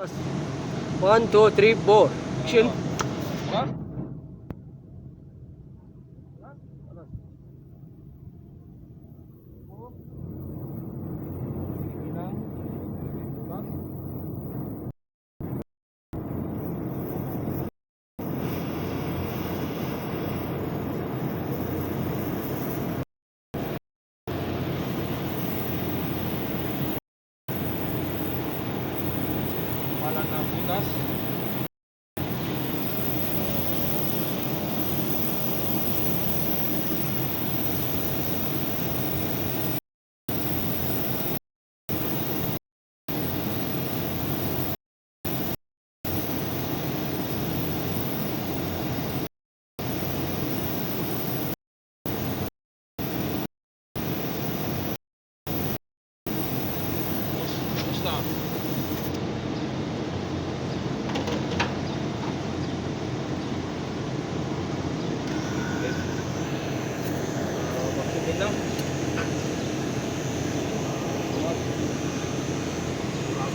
1, 2, 3, 4. Action. Palan ng butas. Basta. Bakit lang?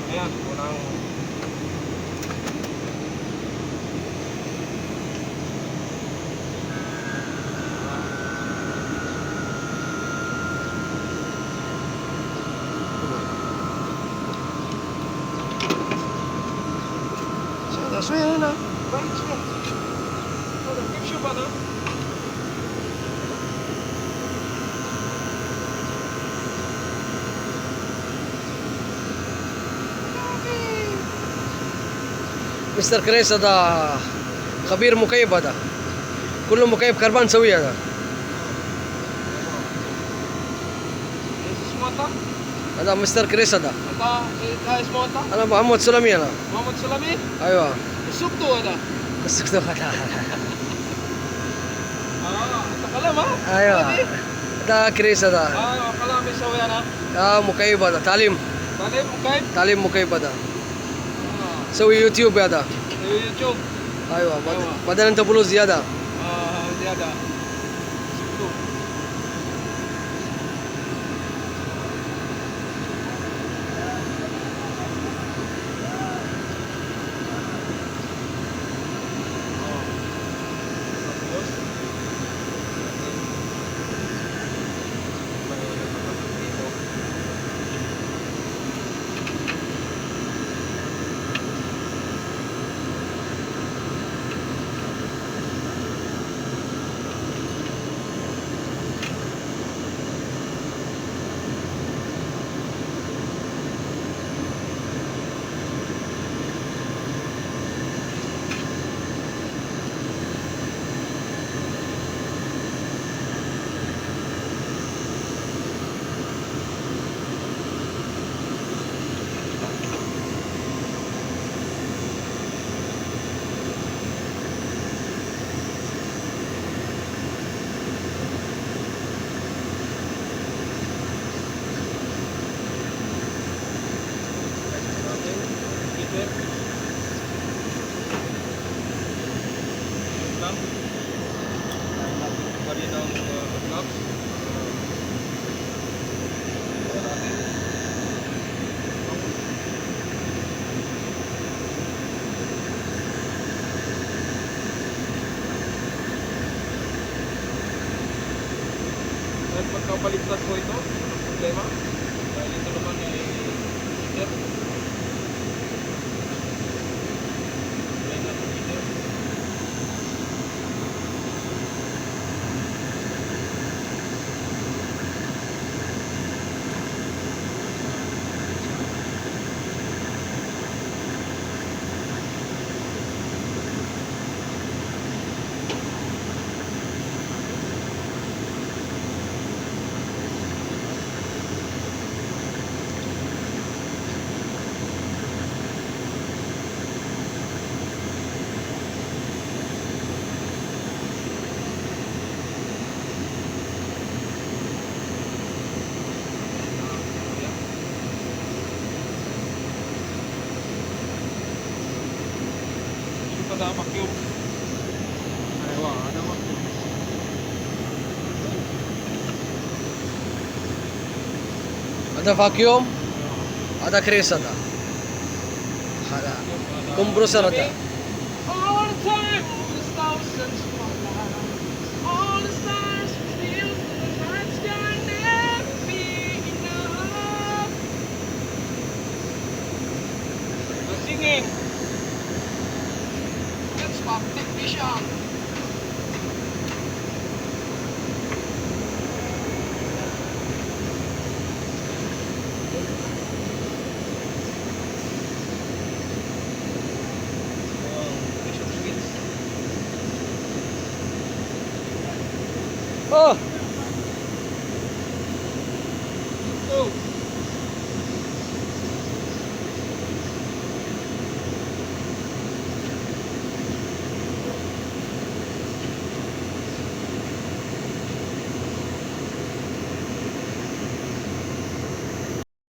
Ayan, unang So yan na. right siya. Keep siya ba na? مستر كريس هذا خبير مكيف هذا كله مكيف كربان سوي هذا. Yesus Mata? هذا مستر كريس هذا. Ata, Kais Mata? أنا محمد سلمي أنا. Muhammad Salami? أيوة. Isukto ada. بس كده هذا. Takalam ha? أيوة. هذا كريس هذا. Kalam may sawi na. مكيف هذا تعليم Talim, okay? تعليم مكيف هذا. سوي يوتيوب هذا. YouTube. أيوة. بدل أنت فلوس زيادة. Ziyada. Isukto. At pagkabaligtad ko ito, problema. Dahil ito naman ay heater. Ayan na itong heater. Ada vacuum. Aywa, ada vacuum. هذا فاكيوم. هذا كريس هذا. Kumbro sa rata. All the time, all the stars search for light. All the stars still the night sky never be enough. The singing. That's my big vision. Oh,